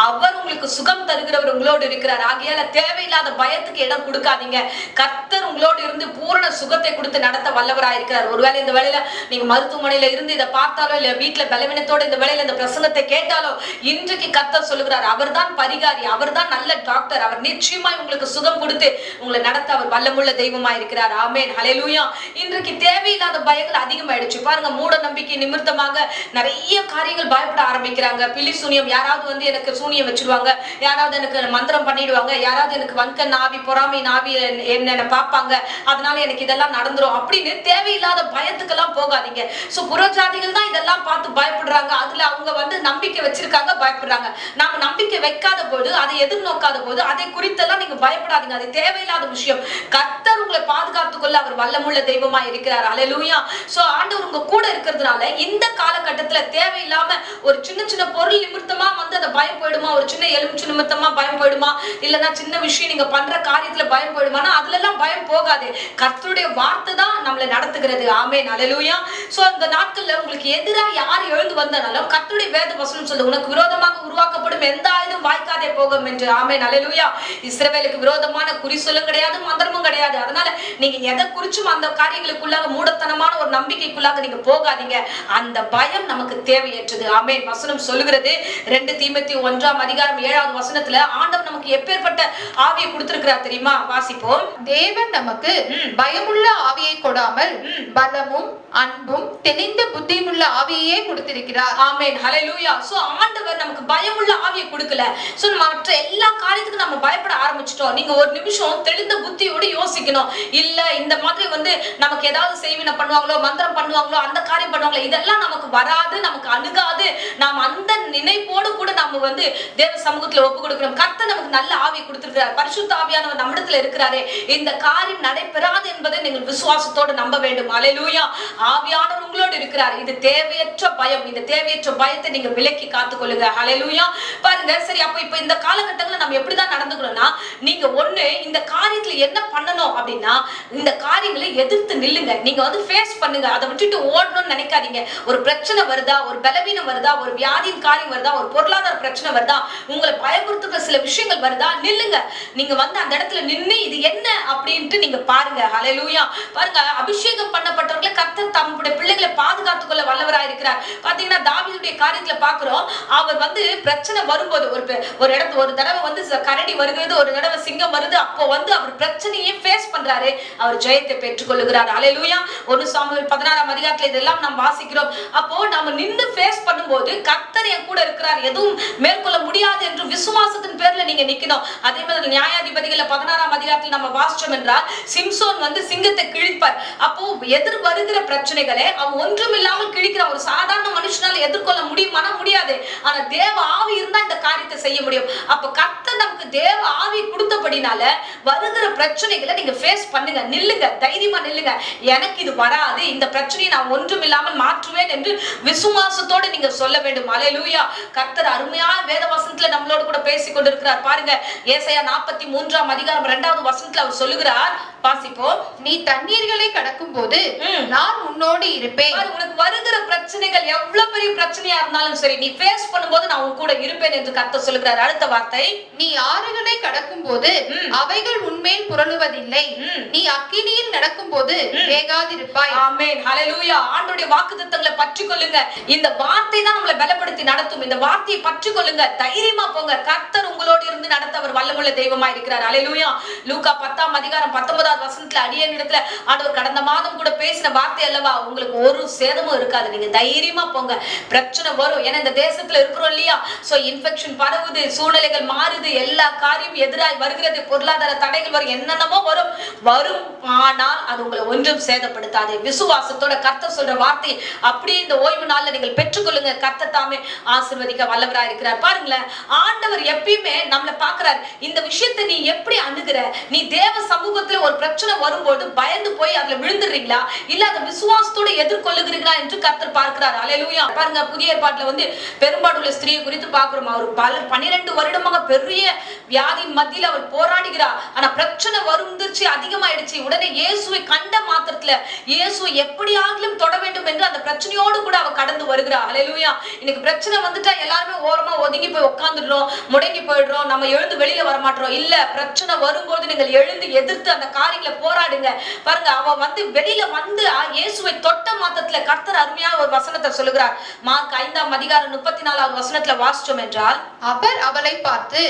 அவர் உங்களுக்கு சுகம் தருகிறவர் உங்களோடு இருக்கிறார். ஆகையால தேவையில்லாத பயத்துக்கு இடம் கொடுக்காதீங்க. கர்த்தர் உங்களோடு இருந்து பூரண சுகத்தை கொடுத்து நடத்த வல்லவராய் இருக்கிறார். ஒருவேளை இந்த வேளையில நீங்க மருத்துவமனையில இருந்து இதை பார்த்தாலோ, இல்ல வீட்டுல பலவீனத்தோட இந்த வேளையில இந்த பிரசங்கத்தை கேட்டாலோ, இன்றைக்கு கர்த்தர் சொல்லுகிறார், அவர்தான் பரிகாரி, அவர்தான் நல்ல டாக்டர். அவர் நிச்சயமாய் உங்களுக்கு சுகம் கொடுத்து உங்களை நடத்த அவர் வல்லமுள்ள தெய்வமாய் இருக்கிறார். ஆமென், ஹல்லேலூயா. இன்றைக்கு தேவையில்லாத பயங்கள் அதிகமாயிடுச்சு பாருங்க. மூட நம்பிக்கை நிமித்தமாக நிறைய நிறைய காரியங்கள் பயப்பட ஆரம்பிக்கிறாங்க. பில்லி சூனியம், யாராவது வந்து எனக்கு சூனியம் வச்சிருவாங்க, யாராவது எனக்கு மந்திரம் பண்ணிடுவாங்க, யாராவது எனக்கு வன்கண் ஆவி, பொறாமை ஆவி என்ன பார்ப்பாங்க, அதனால எனக்கு இதெல்லாம் நடந்துரும் அப்படின்னு தேவையில்லாத பயத்துக்கெல்லாம் போகாதீங்க. சோ புறஜாதிகள் தான் இதெல்லாம் பார்த்து பயப்படுறாங்க. அதுல அவங்க வந்து நம்பிக்கை வச்சிருக்காங்க, பயப்படுறாங்க. நாம நம்பிக்கை வைக்காத போது, அதை எதிர்நோக்காத போது அதை குறித்தெல்லாம் நீங்க பயப்படாதீங்க. அது தேவையில்லாத விஷயம். கர்த்தர் உங்களை பாதுகாத்துக்கொள்ள அவர் வல்லமுள்ள தெய்வமா இருக்கிறார். அல்லேலூயா. சோ ஆண்டவர் உங்க கூட இருக்கிறதுனால இந்த காலகட்டத்துல தேவையில்லாம ஒரு சின்ன சின்ன பொருள் நிமித்தமா வந்து அந்த பயம் போயிடுமா, ஒரு சின்ன எலுமிச்சை நிமித்தமா பயம் போயிடுமா, இல்லன்னா சின்ன விஷயம் நீங்க பண்ற காரியத்துல பயம் போயிடுமானா அதுல எல்லாம் பயம் போகாது. கர்த்தருடைய வார்த்தை தான் நம்மளை நடத்துகிறது. ஆமென். அல்லேலூயா. சோ இந்த நாட்கள்ல உங்களுக்கு எதிராக யார் எழுந்து வந்தாலும் கர்த்தருடைய வேத வசனம் சொல்லுது, உனக்கு விரோதமாக உருவாக்கப்படும் எந்த ஆயுதம் வாய்க்காதே போகும் என்று. ஆமென். அல்லேலூயா. இஸ்ரவேலுக்கு விரோதமான குறி சொல்லும் கிடையாது, மந்திரமும் கிடையாது. அதனால நீங்க எதை குறிச்சும் அந்த காரியங்களுக்குள்ளாக மூடத்தனமான ஒரு நம்பிக்கைக்குள்ளாக நீங்க போகாதீங்க. அந்த பயம் நமக்கு தேவையற்றது. ஆமென். வசனம் சொல்லுகிறது 2 தீமோத்தேயு 1:7 ஆண்டவர் நமக்கு எப்பேற்பட்ட ஆவியை கொடுத்திருக்கிறார் தெரியுமா? வாசிப்போம். தேவன் நமக்கு பயமுள்ள ஆவியை கொடாமல் பலமும் அன்பும் தெளிந்த புத்தியுமுள்ள ஆவியையே கொடுத்திருக்கிறார். ஆமென். ஹல்லேலூயா. சோ ஆண்டவர் நமக்கு பயமுள்ள ஆவியை கொடுக்கல. சோ மற்ற எல்லா காரியத்துக்கும் நம்ம பயப்பட ஆரம்பிச்சிட்டோம். நீங்க ஒரு நிமிஷம் தெளிந்த புத்தியோடு யோசிக்கணும். இல்ல இந்த மாதிரி வந்து நமக்கு ஏதாவது செய்வினை பண்ணுவாங்களோ, மந்திரம் பண்ணுவாங்களோ, அந்த காரியம் பண்ணுவாங்களோ, இதெல்லாம் நமக்கு வராது, நமக்கு அணுகாது. நாம் அந்த நினைப்போடு கூட நாம வந்து தேவ சமூகத்துல ஒப்பு கொடுக்கணும். கர்த்தர் நமக்கு நல்ல ஆவியை கொடுத்திருக்கிறார். பரிசுத்த ஆவியானவர் நம்மிடத்துல இருக்கிறாரே. இந்த காரியம் நடைபெறாது என்பதை நீங்கள் விசுவாசத்தோடு நம்ப வேண்டும். அல்லேலூயா. ஆவியானவர் உங்களோடு இருக்கிறார். இது தேவையற்ற பயம். இந்த தேவையற்ற பயத்தை நீங்க விலக்கி காத்துக்கொள்ளுங்க. ஹல்லேலூயா. பாருங்க. சரி, அப்ப இப்ப இந்த காலகட்டத்துல நம்ம எப்படிதான் நடந்துக்கணும்னா, நீங்க ஒண்ணு இந்த காரியத்துல என்ன பண்ணணும் அப்படின்னா, இந்த காரியங்களை எதிர்த்து நில்லுங்க. நீங்க வந்து ஃபேஸ் பண்ணுங்க. அதை விட்டுட்டு ஓடணும்னு நினைக்காதீங்க. ஒரு பிரச்சனை வருதா, ஒரு பலவீனம் வருதா, ஒரு வியாதியின் காரியம் வருதா, ஒரு பொருளாதார பிரச்சனை வருதா, உங்களை பயமுறுத்துற சில விஷயங்கள் வருதா, நில்லுங்க. நீங்க வந்து அந்த இடத்துல நின்னு இது என்ன அப்படின்ட்டு நீங்க பாருங்க. ஹல்லேலூயா. பாருங்க, அபிஷேகம் பண்ணப்பட்டவர்களை கர்த்தர் தம்முடைய பிள்ளைகளை பாதுகாத்துக் கொள்ள வல்லவராய் இருக்கிறார். பாத்தீங்கன்னா தாவீதுடைய காரியத்துல பாக்குறோம். அவர் வந்து பிரச்சனை வரும்போது ஒரு தடவை வந்து கரடி வருகிறது, ஒரு தடவை சிங்கம் வருது. அப்போ வந்து அவர் பிரச்சனையை ஃபேஸ் பண்றாரு, அவர் ஜெயத்தை பெற்றுக் கொள்ளுகிறார். அல்லேலூயா. 1 சாமுவேல் 16 இதெல்லாம் நாம் வாசிக்கிறோம். அப்போ நாம நின்னு ஃபேஸ் பண்ணும்போது கர்த்தர் என் கூட இருக்கிறார், எதுவும் மேற்கொள்ள முடியாது என்று விசுவாசத்தின் பேர்ல நீங்க நிக்கணும். அதே மாதிரி நியாயாதிபதிகள் 16 நம்ம வாசிச்சோம் என்றால், சிம்சோன் வந்து சிங்கத்தை கிழிப்பார். அப்போ எதிர் வருகிற பிரச்சனைகளை அவன் ஒன்றும் இல்லாமல் கிழிக்கிற ஒரு சாதாரண மனுஷனால எதிர்கொள்ள முடியுமானா முடியாது. ஆனா தேவ ஆவி இருந்தா இந்த காரியத்தை செய்ய முடியும். அப்ப கர்த்தர் நமக்கு தேவ ஆவி கொடுத்தபடினால வருகிற பிரச்சனைகளை நீங்க ஃபேஸ் பண்ணுங்க. நில்லுங்க, தைரியமா நில்லுங்க. எனக்கு இது வராது, இந்த பிரச்சனையை நான் ஒன்றும் இல்லாமல் மாற்றுவேன் என்று விசுவாசத்தோடு நீங்க சொல்ல வேண்டும். அல்லேலூயா. கர்த்தர் அருமையா வேத வசனத்துல நம்மளோட கூட பேசிக் கொண்டிருக்கிறார். பாருங்க, ஏசாயா 43:2 அவர் சொல்லுகிறார். வாசிப்போம். நீ தண்ணீர்களை கடக்கும் போது நான் உன்னோடு இருப்பேன். உனக்கு வருகிற பிரச்சனைகள் எவ்வளவு பெரிய பிரச்சனையா இருந்தாலும் சரி, நீ ஃபேஸ் பண்ணும்போது நான் உன் கூட இருப்பேன் என்று கர்த்தர் சொல்லுகிறார். அடுத்த வார்த்தை, நீ ஆறுகளை கடக்கும் போது அவைகள் உன்மேல் புரளுவதில்லை. நீ அக்கினியில் நடக்கும் போது வேகாதிருப்பாய். ஆமென். ஹல்லேலூயா. ஆண்டவருடைய வாக்குத்தத்தங்களை பற்றிக் கொள்ளுங்க. இந்த வார்த்தை தான் நம்மளை பலப்படுத்தி நடத்தும். இந்த வார்த்தையை பற்றிக் கொள்ளுங்க, தைரியமா போங்க. கர்த்தர் உங்களோடு இருந்து நடத்த அவர் வல்லமுள்ள தெய்வமா இருக்கிறார். அல்லேலூயா. லூக்கா 10:19 அடியேனிடத்துல ஆண்டவர் கடந்த மாதம் கூட பேசின வார்த்தை அல்லவா, உங்களுக்கு ஒரு சேதமும் இருக்காது. நீங்க தைரியமா போங்க. பிரச்சனை வரும், ஏன்னா இந்த தேசத்துல இருக்கிறோம் இல்லையா. சோ இன்ஃபெக்ஷன் பரவுது, சூழ்நிலைகள் மாறுது, எல்லா காரியம் எதிராய் வருகிறது, பொருளாதார தடைகள் வரும், என்னென்னமோ வரும். ஆனால் அது உங்களை ஒன்றும் சேதப்படுத்தாது. விசுவாசத்தோட கர்த்தர் சொல்ற வார்த்தை அப்படியே இந்த ஓய்வு நாள்ல நீங்கள் பெற்றுக்கொள்ளுங்க. கர்த்தர் தாமே ஆசீர்வதிக்க வல்லவராய் இருக்கிறார். பாருங்களேன், ஆண்டவர் எப்பயுமே நம்மளை பார்க்கிறார். இந்த விஷயத்தை நீ எப்படி அணுகுற? நீ தேவ சமூகத்துல ஒரு பிரச்சனை வரும்போது பயந்து போய் அதுல விழுந்துடுறீங்களா, இல்ல அதை விசுவாசத்தோட எதிர்கொள்ளுகிறீங்களா என்று கர்த்தர் பார்க்கிறார். அல்லேலூயா. பாருங்க, புதிய ஏற்பாட்டுல வந்து பெரும்பாடுள்ள ஸ்திரியை குறித்து பார்க்கிறோம். அவர் 12 வருடமாக பெரிய வியாதியின் மத்தியில அவர் போராடுகிறார். ஆனா பிரச்சனை வந்துருச்சு, அதிகமாயிடுச்சு. உடனே இயேசுவை கண்ட மாத்திரத்துல இயேசுவை எப்படியாகிலும் தொட வேண்டும் என்று அந்த பிரச்சனையோடு கூட அவர் கடந்து வருகிறார். அல்லேலூயா. இன்னைக்கு பிரச்சனை வந்துட்டா எல்லாருமே ஓரமா ஒதுங்கி போய் உட்கார்ந்துடுறோம், முடங்கி போயிடுறோம், நம்ம எழுந்து வெளியில வர மாட்டோம். இல்ல, பிரச்சனை வரும்போது நீங்கள் எழுந்து எதிர்த்து அந்த காரியங்களை போராடுங்க. பாருங்க, அவ வந்து வெளியில வந்து இயேசுவை தொட்ட மாத்திரத்துல கர்த்தர் அருமையா ஒரு வசனத்தை சொல்லுகிறார். மார்க் 5:34 வாசிச்சோம் என்றால், அவர் அவளை பார்த்து,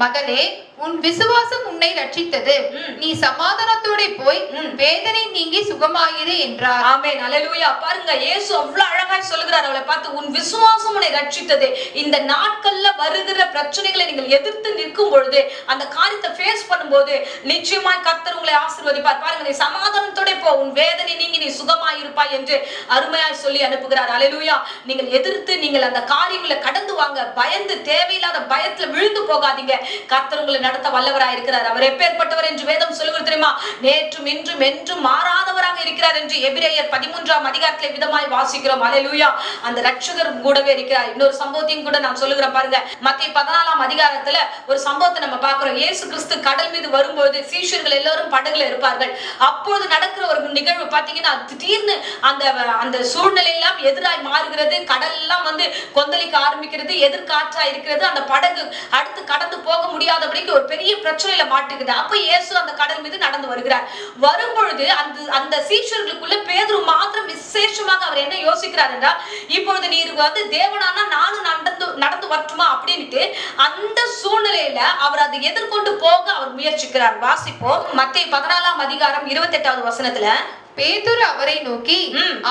மகளே உன் விசுவாசம் உன்னை ரட்சித்தது. நீ சமாதானத்தோட போய் வேதனை நீங்கி சுகமாயிரு என்றார். ஆமென். அல்லேலூயா. பாருங்க, இயேசு அவ்வளவு அழகாய் சொல்லுகிறார் அவளை பார்த்து, உன் விசுவாசம் உன்னை ரட்சித்தது. இந்த நாட்கள்ல வருகிற பிரச்சனைகளை நீங்கள் எதிர்த்து நிற்கும் பொழுது, அந்த காரியத்தை ஃபேஸ் பண்ணும்போது நிச்சயமாய் கர்த்தர் உங்களை ஆசீர்வதிப்பார். பாருங்க, நீ சமாதானத்தோட போ, உன் வேதனை நீங்கி நீ சுகமாயிருப்பாய் என்று அருமையாய் சொல்லி அனுப்புகிறார். அல்லேலூயா. நீங்கள் எதிர்த்து நீங்கள் அந்த காரியங்களை கடந்து வாங்க. பயந்து தேவையில்லாத பயத்துல விழுந்து போகாதீங்க. கர்த்தர் உங்களை நடத்த வல்லவராய் இருக்கிறார். அவர் எப்பேற்பட்டவர் என்று வேதம் சொல்லுகிறது தெரியுமா? நேற்றும் இன்றும் என்றும் மாறாதவராக இருக்கிறார் என்று எபிரேயர் 13ஆம் அதிகாரத்திலே விதமாய் வாசிக்கிறோம். அல்லேலூயா. அந்த ரட்சகர் கூடவே இருக்கிறார். இன்னொரு சம்பவத்தையும் கூட நான் சொல்லுகிறேன் பாருங்க. மத்தேயு 14ஆம் அதிகாரத்துல ஒரு சம்பவத்தை நம்ம பார்க்கிறோம். இயேசு கிறிஸ்து கடல் மீது வரும்போது சீஷர்கள் எல்லாரும் படகுல இருப்பார்கள். அப்போது நடக்கிற ஒரு நிகழ்வு பாத்தீங்கன்னா, திடீர்னு அந்த சூழ்நிலை எல்லாம் எதிராய் மாறுகிறது. கடல் எல்லாம் வந்து கொந்தளிக்க ஆரம்பிக்கிறது. எதிர்காற்றா இருக்கிறது. அந்த படகு அடுத்து கடந்து போக முடியாதபடிக்கு ஒரு பெரிய பிரச்சனையில மாட்டுக்குது. அப்ப இயேசு அந்த கடல் மீது நடந்து வருகிறார். வரும்பொழுது அந்த சீஷர்களுக்குள்ள பேதுரு மாத்திரம் விசேஷமாக அவர் என்ன யோசிக்கிறார் என்றால், இப்பொழுது நீர் வந்து தேவனானா நானும் நடந்து வரட்டுமா அப்படின்ட்டு அந்த சூழ்நிலையில அவர் அதை எதிர்கொண்டு போக அவர் முயற்சிக்கிறார். வாசிப்போம். மத்தேயு 14ஆம் அதிகாரம் 28வது வசனத்துல, பேதுரு அவரை நோக்கி,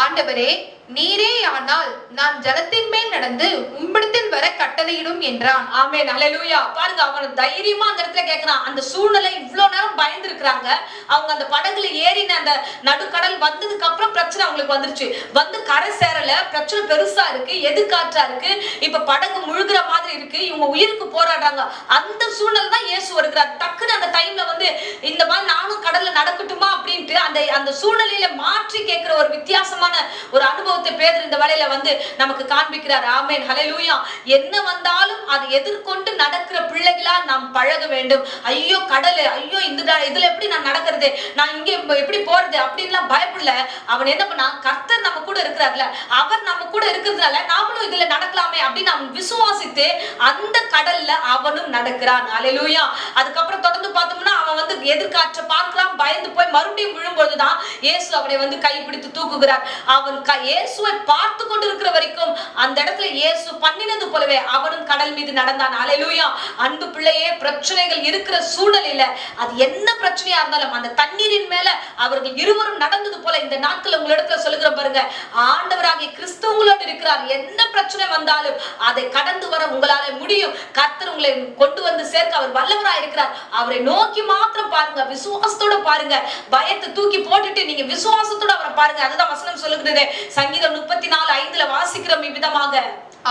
ஆண்டவரே, நீரே ஆனால் நான் ஜலத்தின் மேல் நடந்து உம்மிடத்தில் வர கட்டளையிடும் என்றான். ஆமென். அல்லேலூயா. பாருங்க, அவன் தைரியமா அந்த இடத்துல கேட்கிறான். அந்த சூழ்நிலை இவ்வளவு நேரம் பயந்து இருக்கிறாங்க. அவங்க அந்த படகுல ஏறின அந்த நடுக்கடல் வந்ததுக்கு அப்புறம் பிரச்சனை அவங்களுக்கு வந்துருச்சு. வந்து கரை சேரல, பிரச்சனை பெருசா இருக்கு, எதிர்காற்றா இருக்கு, இப்ப படகு முழுகிற மாதிரி இருக்கு, இவங்க உயிருக்கு போராடுறாங்க. அந்த சூழ்நிலை தான் இயேசு வருகிறார். டக்குன்னு அந்த டைம்ல வந்து இந்த மாதிரி நானும் கடல்ல நடக்கட்டுமா அப்படின்ட்டு அந்த சூழ்நிலையில மாற்றி கேட்கிற ஒரு வித்தியாசமான ஒரு அனுபவத்தை பேதுரு இந்த வேளையில வந்து நமக்கு காண்பிக்கிறார். ஆமென். ஹல்லேலூயா. என்ன வந்தாலும் அதை எதிர்கொண்டு நடக்கிற பிள்ளைகளா நாம் பழக வேண்டும். ஐயோ கடல், ஐயோ இதுல எப்படி நான் நடக்கிறது, நான் இங்க எப்படி போறது அப்படின்லாம் பயப்படல. அவன் என்ன பண்ணா, கர்த்தர் நம்ம கூட இருக்கிறார்ல, அவர் நம்ம கூட இருக்கிறதுனால நாமளும் இதுல நடக்கலாமே அப்படின்னு அவன் விசுவாசித்து அந்த கடல்ல அவனும் நடக்கிறான். ஹல்லேலூயா. அதுக்கப்புறம் தொடர்ந்து பார்த்தோம்னா அவன் வந்து எதிர்காற்ற பார்க்கிறான். பயந்து போய் மறுபடியும் விழும்போதுதான் இயேசு அவனை வந்து கைப்பிடித்து தூக்குகிறார். அவன் இயேசுவை பார்த்து கொண்டிருக்கிற வரைக்கும் அந்த இடத்துல இயேசு பண்ணினது போலவே அவனும் கடல் மீது நடந்தான். அல்லேலூயா. அன்பு பிள்ளையே, பிரச்சனைகள் இருக்கிற சூழலில அது என்ன பிரச்சனையா இருந்தாலும் அந்த தண்ணீரின் மேல அவர்கள் இருவரும் நடந்தது போல இந்த நாட்கள் உங்களிடத்துல சொல்லுகிற பாருங்க, ஆண்டவராகிய கிறிஸ்து உங்களோடு இருக்கிறார். என்ன பிரச்சனை வந்தாலும் அதை கடந்து வர உங்களால முடியும். கர்த்தர் உங்களை கொண்டு வந்து சேர்க்க அவர் வல்லவராய் இருக்கிறார். அவரை நோக்கி மாத்திரம் பாருங்க, விசுவாசத்தோட பாருங்க. பயத்தை தூக்கி போட்டுட்டு நீங்க விசுவாசத்தோட அவரை பாருங்க. அதுதான் வசனம் சொல்லுகிறது. சங்கீதம் 34:5 வாசிக்கிறோம் இவ்விதமாக,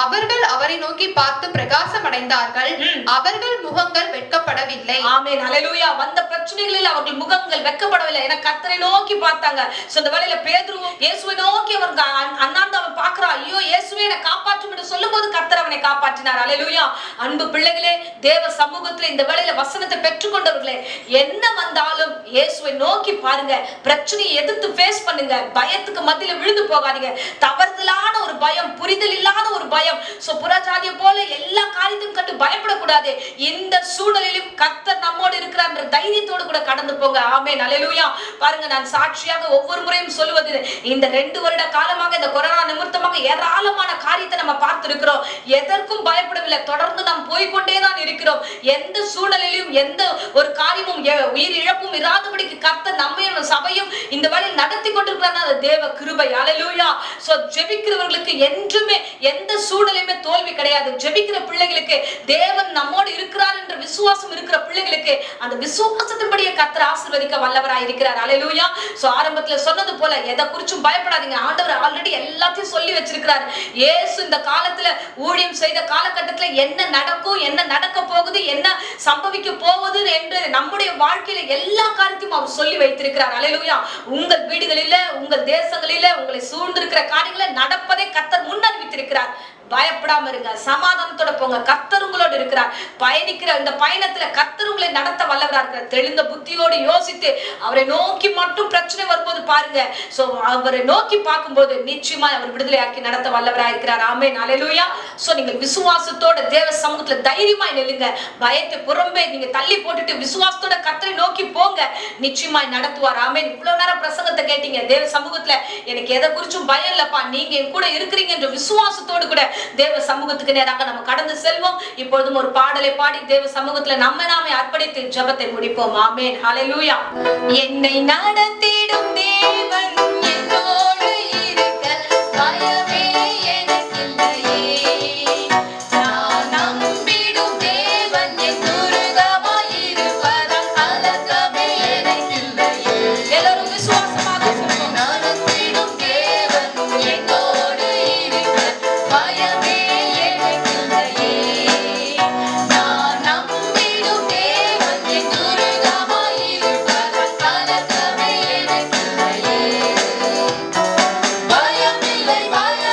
அவர்கள் அவரை நோக்கி பார்த்து பிரகாசம் அடைந்தார்கள், அவர்கள் முகங்கள் வெட்கப்படவில்லை. ஆமென். அல்லேலூயா. வந்த பிரச்சனைகளில் அவர்கள் முகங்கள் வெட்கப்படவில்லை. என கர்த்தரை நோக்கி பார்த்தாங்க. சோ இந்த வேளையில பேதுருவும் இயேசுவை நோக்கி அவர் அண்ணாந்து அவன் பார்க்கிறான். ஐயோ இயேசுவே என்னை காப்பாற்றும் என்று சொல்லும்போது கர்த்தர் அவனை காப்பாற்றினார். அல்லேலூயா. அன்பு பிள்ளைகளே, தேவ சமூகத்துல இந்த வேளையில வசனத்தை பெற்றுக்கொண்டவர்களே, என்ன வந்தாலும் இயேசுவை நோக்கி பாருங்க. பிரச்சனையை எதிர்த்து ஃபேஸ் பண்ணுங்க. பயத்துக்கு மத்தியில விழுந்து போகாதீங்க. தவறுதலான ஒரு பயம், புரிதல் இல்லாத ஒரு பயம், புறஜாதியை போல எல்லா காரியத்தையும் கண்டு பயப்படக்கூடாது. இந்த சூழலிலும் கர்த்தர் நம்மோடு இருக்கிறார் என்ற தைரியத்தோடு கூட கடந்து போங்க. ஆமென். அல்லேலூயா. பாருங்க, நான் சாட்சியாக ஒவ்வொரு முறையும் சொல்லுவது, இந்த 2 வருட காலமாக இந்த கொரோனா நிமித்தமாக ஏராளமான காரியத்தை நம்ம பார்த்திருக்கிறோம். எதற்கும் பயப்படவில்லை. தொடர்ந்து நாம் போய்கொண்டேதான் இருக்கிறோம். எந்த சூழலிலும் எந்த ஒரு காரியமும் உயிர் இழப்பும் இராதபடிக்கு கர்த்தர் நம்மையும் சபையும் இந்த வேளையில் நடத்தி கொண்டிருக்கிறார். அது தேவ கிருபை. அல்லேலூயா. சோ ஜெபிக்கிறவர்களுக்கு என்றுமே எந்த சூழலையுமே தோல்வி கிடையாது. ஜெபிக்கிற பிள்ளைகளுக்கு தேவன் நம்மோடு இருக்கிறார் என்ற விசுவாசம் இருக்கிற பிள்ளைகளுக்கு அந்த விசுவாசத்தின்படியே கர்த்தர் ஆசீர்வதிக்க வல்லவராய் இருக்கிறார். அல்லேலூயா. சோ ஆரம்பத்துல சொன்னது போல எதை குறிச்சும் பயப்படாதீங்க. ஆண்டவர் ஆல்ரெடி எல்லாத்தையும் சொல்லி வச்சிருக்கிறார். இயேசு இந்த காலத்துல ஊழியம் செய்த காலகட்டத்துல என்ன நடக்கும், என்ன நடக்க போகுது, என்ன சம்பவிக்க போகுது என்று நம்முடைய வாழ்க்கையில எல்லா காரியத்தையும் அவர் சொல்லி வைத்திருக்கிறார். அல்லேலூயா. உங்கள் வீடுகளில, உங்கள் தேசங்களில, உங்களை சூழ்ந்திருக்கிற காரியங்களை நடப்பதை கர்த்தர் முன்னறிவித்திருக்கிறார். பயப்படாம இருங்க. சமாதானத்தோட போங்க. கர்த்தர் உங்களோடு இருக்கிறார். பயணிக்கிற இந்த பயணத்துல கர்த்தர் உங்களை நடத்த வல்லவரா இருக்கிறார். தெளிந்த புத்தியோடு யோசித்து அவரை நோக்கி மட்டும் பிரச்சனை வரும்போது பாருங்க. சோ அவரை நோக்கி பார்க்கும்போது நிச்சயமா அவர் விடுதலையாக்கி நடத்த வல்லவரா இருக்கிறார். ஆமென். அல்லேலூயா. சோ நீங்க விசுவாசத்தோட தேவ சமூகத்துல தைரியமாய் நில்லுங்க. பயத்தை புறம்பே நீங்க தள்ளி போட்டுட்டு விசுவாசத்தோட கர்த்தரை நோக்கி போங்க. நிச்சயமாய் நடத்துவார். ஆமென். இவ்வளவு நேரம் பிரசங்கத்தை கேட்டீங்க. தேவ சமூகத்துல எனக்கு எதை குறிச்சும் பயம் இல்லப்பா, நீங்க என் கூட இருக்கிறீங்க என்ற விசுவாசத்தோடு கூட தேவ சமூகத்துக்கு நேராக நம்ம கடந்து செல்வோம். இப்பொழுதும் ஒரு பாடலை பாடி தேவ சமூகத்துல நம்ம நாமே அர்ப்பணித்து ஜெபத்தை முடிப்போம். ஆமென். ஹalleluya. என்னை நடத்திடும் தேவன் என்னோடு இருக்க பயமே எனக்கில்லையே. நான் நம்பிடும் தேவன் என் துருகமாய் இருப்பதால் கலக்கமே எனக்கில்லையே. எல்லாரும் விசுவாசமாக சொல்லுவோம். நடத்திடும் தேவன் என்னோடு இருக்க பயமே எனக்கில்லையே. நான் நம்பிடும் தேவன் என் துருகமாய் இருப்பதால் கலக்கமே எனக்கில்லையே. பயமில்லை பயமில்லை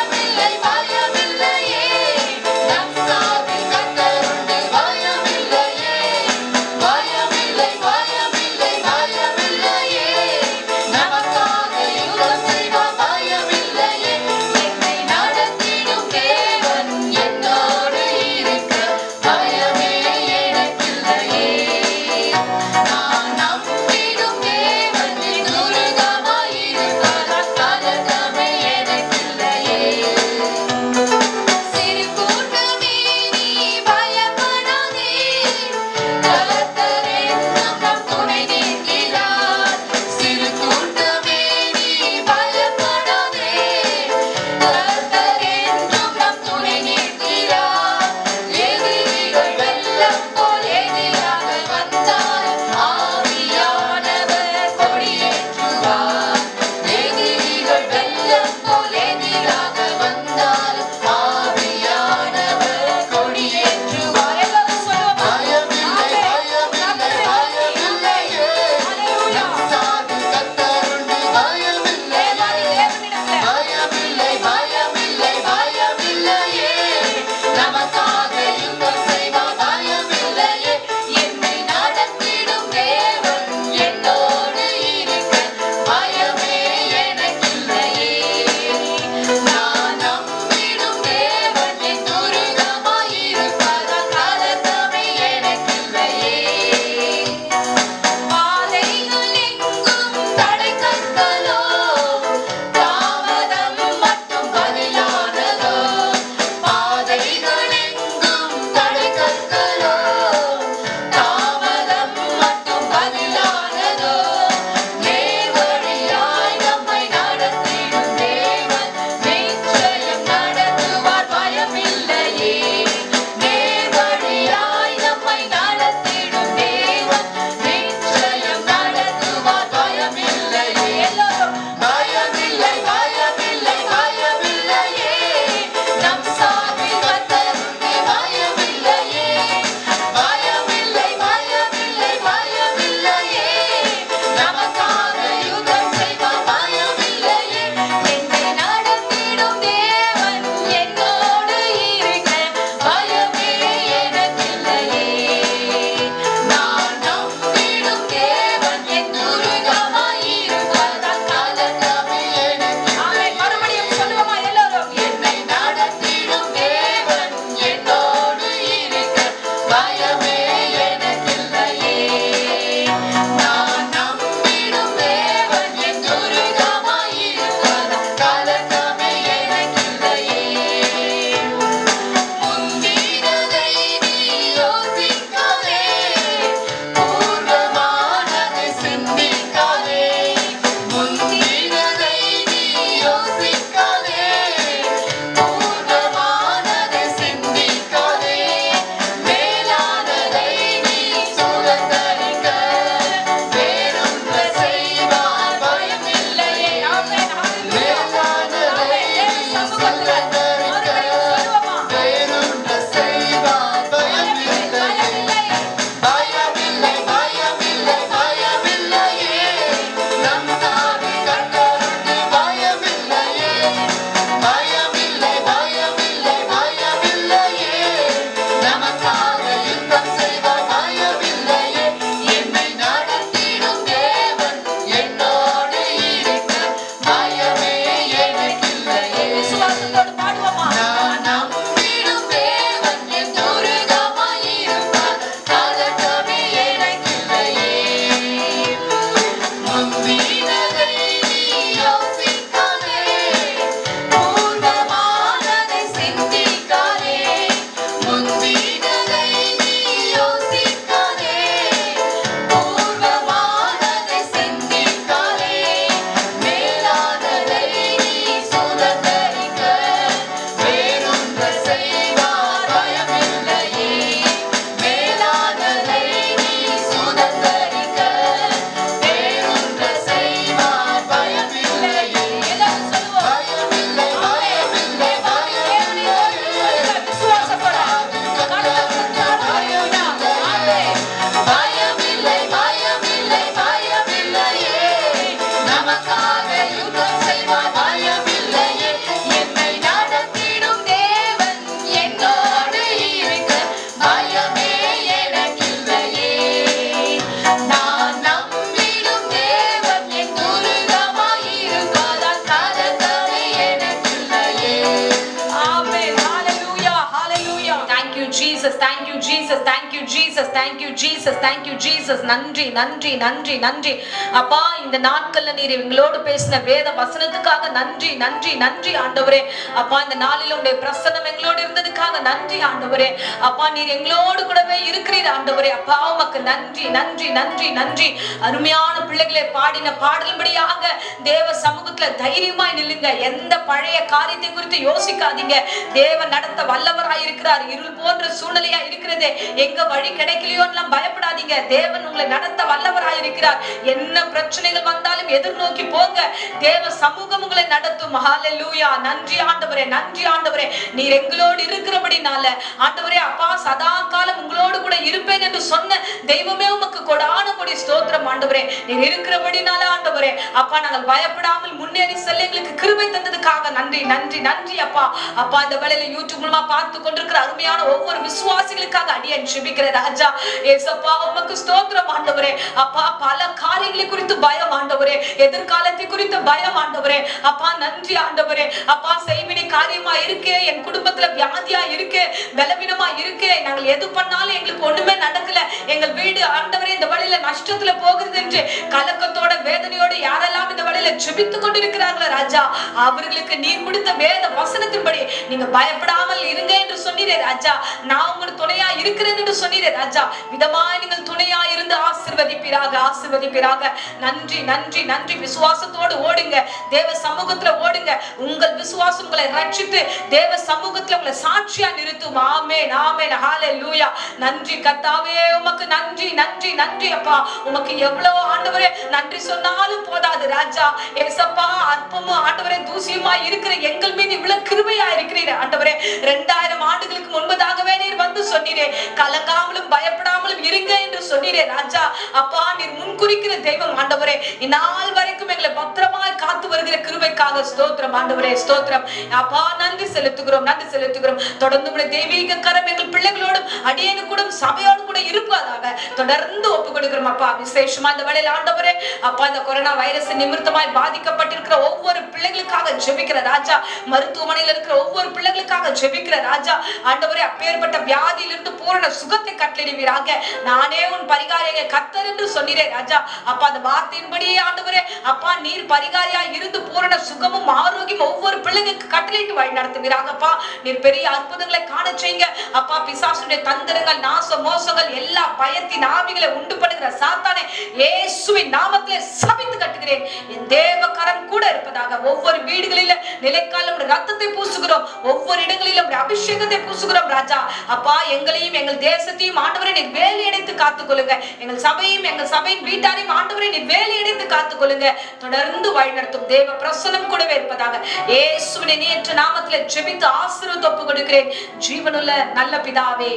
thank you Jesus, thank you Jesus, thank you Jesus, thank you Jesus. நன்றி நன்றி நன்றி நன்றி அப்பா. இந்த நாட்கள்ல நீர் எங்களோடு பேசின வேத வசனத்துக்காக நன்றி நன்றி நன்றி ஆண்டவரே. அப்பா இந்த நாளில் உடைய பிரசன்னம் எங்களோடு இருந்ததுக்காக நன்றி ஆண்டவரே. அப்பா நீர் எங்களோடு கூடவே இருக்கிறீர் ஆண்டவரே. அப்பா உமக்கு நன்றி நன்றி நன்றி நன்றி. அருமையான பிள்ளைகளை பாடின பாடல்படியாக தேவ சமூகத்துல தைரியமாய் நில்லுங்க. எந்த பழைய காரியத்தை குறித்து யோசிக்காதீங்க. தேவன் நடத்த வல்லவராய் இருக்கிறார். இருள் போன்ற சூழ்நிலையா இருக்கிறது, எங்க வழி கிடைக்கலையோ பயப்படாதீங்க. தேவன் உங்களை நடத்த வல்லவராய் இருக்கிறார். என்ன பிரச்சனைகள் வந்தாலும் எதிர்நோக்கி போங்க. தேவ சமூகம் உங்களை நடத்தும். ஹல்லேலூயா. நன்றி ஆண்டவரே, நன்றி ஆண்டவரே. நீர் எங்களோடு இருக்கிறபடினால ஆண்டவரே அப்பா சதா காலம் உங்களோடு கூட இருப்பேன் என்று சொன்ன தெய்வமே உமக்கு கொடான கொடி ஸ்தோத்திரம் ஆண்டவரே. நீர் இருக்கிறபடினால ஆண்டவரே அப்பா நாங்கள் பயப்படாமல் முன்னேறி செல்ல எங்களுக்கு கிருபை தந்ததுக்காக நன்றி நன்றி நன்றி அப்பா. அப்பா இந்த வேளையில யூடியூப் மூலமா பார்த்து கொண்டிருக்கிற அருமையான ஒவ்வொரு விசுவாசிகளுக்காக அடியேன் ஜெபிக்கிற ராஜா ஏசப்பா உமக்கு ஸ்தோத்திரம் ஆண்டவரே. அப்பா பல காரியங்களை குறித்து பயம் ஆண்டவரே, எதிர்காலத்தை குறித்து பயம் ஆண்டவரே. அப்பா நன்றி ஆண்டவரே. அப்பா செய்வினை காரியமா இருக்கே, என் குடும்பத்துல வியாதியா இருக்கே, பலவீனமா இருக்கே, நாங்கள் எது பண்ணாலும் எங்களுக்கு ஒண்ணுமே நடக்கல, எங்கள் வீடு ஆண்டவரே இந்த வழியில நஷ்டத்துல போகுது என்று கலக்கத்தோட வேதனையோடு யாரெல்லாம் இந்த வழியில ஜெபித்துக் கொண்டிருக்கிறார்களோ ராஜா, அவர்களுக்கு நீர் கொடுத்த வேத வசனத்தின்படி நீங்க பயப்படாமல் இருங்க என்று சொன்னீரே ராஜா. நான் உங்களுக்கு துணையா இருக்கிறேன் என்று சொன்னீரே ராஜா. விதமாய் நீங்கள் துணையா இருந்து ஆசீர்வதிப்பீராக ஆசீர்வதிப்பீராக. நன்றி நன்றி நன்றி. விசுவாசத்தோடு ஓடுங்க, தேவ சமூகத்துல ஓடுங்க. உங்கள் விசுவாசம் உங்களை ரட்சித்து தேவ சமூகத்துல உங்களை சாட்சியா நிறுத்தும். ஆமென் ஆமென் ஹல்லேலூயா. நன்றி கர்த்தாவே உமக்கு நன்றி நன்றி நன்றி அப்பா. உமக்கு எவ்வளவு ஆண்டவரே நன்றி சொன்னாலும் போதாது ராஜா. ஏசப்பா அற்பமும் ஆண்டவரே தூசியுமா இருக்கிற எங்கள் மீது இவ்வளவு கிருபையா இருக்கிறீர் ஆண்டவரே. 2000 ஆண்டுகளுக்கு முன்பதாகவே நீர் வந்து சொன்னீரே கலங்காமலும் பயப்படாமலும் இருங்க என்று சொன்னீரே ராஜா. அப்பா நீர் முன்குறிக்கிற தெய்வம் ஆண்டவரே. இந்நாள் வரைக்கும் எங்களை பத்திரமாய் காத்து வருகிற கிருபைக்காக ஸ்தோத்திரம் ஆண்டவரே ஸ்தோத்திரம் அப்பா. நன்றி செலுத்துகிறோம் நன்றி செலுத்துகிறோம். தொடர்ந்து உடைய தெய்வீக கரம் எங்கள் பிள்ளைகளோடும் அடியேனு கூட சபையோடு கூட இருப்பதாக தொடர்ந்து ஒப்பு கொடுக்கிறோம் அப்பா. விசேஷமா இந்த வேளையில ஆண்டவரே அப்பா இந்த கொரோனா வைரஸ் நிமித்தமாய் பாதிக்கப்பட்டிருக்கிற ஒவ்வொரு பிள்ளைகளுக்காக ஜெபிக்கிற ராஜா, மருத்துவமனையில் இருக்கிற ஒவ்வொரு பிள்ளைகளுக்காக ஜெபிக்கிற ராஜா ஆண்டவரே. அப்பேற்பட்ட வியாதியிலிருந்து பூரண சுகத்தை கட்டளையிடுவீராக. நானே உன் பரிகாரியை கர்த்தர் என்று சொன்னீரே ராஜா. அப்பா அந்த வார்த்தையின்படியே ஆண்டவரே அப்பா நீர் பரிகாரியா இருந்து பூரண சுகமும் ஆரோக்கியம் ஒவ்வொரு பிள்ளைகளுக்கு கட்டளையிட்டு வழி நடத்துவீராகப்பா. நீர் பெரிய அற்புதங்களை காண செய்யுங்க அப்பா. பிசாசுடைய தந்திரங்கள் நாச மோசங்கள் எல்லா பயத்தின் ஆவிகளை உண்டு பண்ணுகிற சாத்தானே இயேசுவின் நாமத்திலே சபித்து கட்டுகிறேன். என் தேவ கரம் கூட இருப்பதாக. ஒவ்வொரு வீடுகளில நிலைக்கால ரத்தத்தை பூசுகிறோம், ஒவ்வொரு இடங்களிலும் அபிஷேகத்தை பூசுகிறோம் ராஜா. அப்பா எங்களையும் எங்கள் தேசத்தையும் ஆண்டவரே நீர் வேலி அடைத்து காத்துக் கொள்ளுங்க. எங்கள் சபையும் எங்கள் சபையின் வீட்டாரையும் ஆண்டவரே நீர் வேலி அடைத்து காத்துக் கொள்ளுங்க. தொடர்ந்து வழி நடத்தும் தேவ பிரசன்னம் கூடவே இருப்பதாக. இயேசுவின் நேற்று நாமத்திலே ஜெபித்து ஆசீர்வாதம் ஒப்பு கொடுக்கிறேன் ஜீவனுள்ள நல்ல பிதாவே.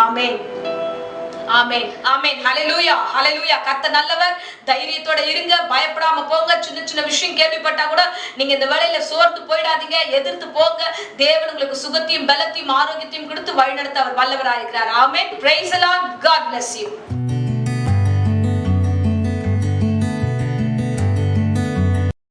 ஆமென் ஆமென் ஆமென். ஹல்லேலூயா ஹல்லேலூயா. கர்த்தர் நல்லவர். தைரியத்தோட இருங்க, பயப்படாம போங்க. சின்ன சின்ன விஷயம் கேள்விப்பட்டா கூட நீங்க இந்த வேளையில சோர்ந்து போயிடாதீங்க, எதிர்த்து போங்க. தேவன் உங்களுக்கு சுகத்தையும் பலத்தையும் ஆரோக்கியத்தையும் கொடுத்து வழிநடத்த அவர் வல்லவராக இருக்கிறார். Amen. Praise the lord. God bless you.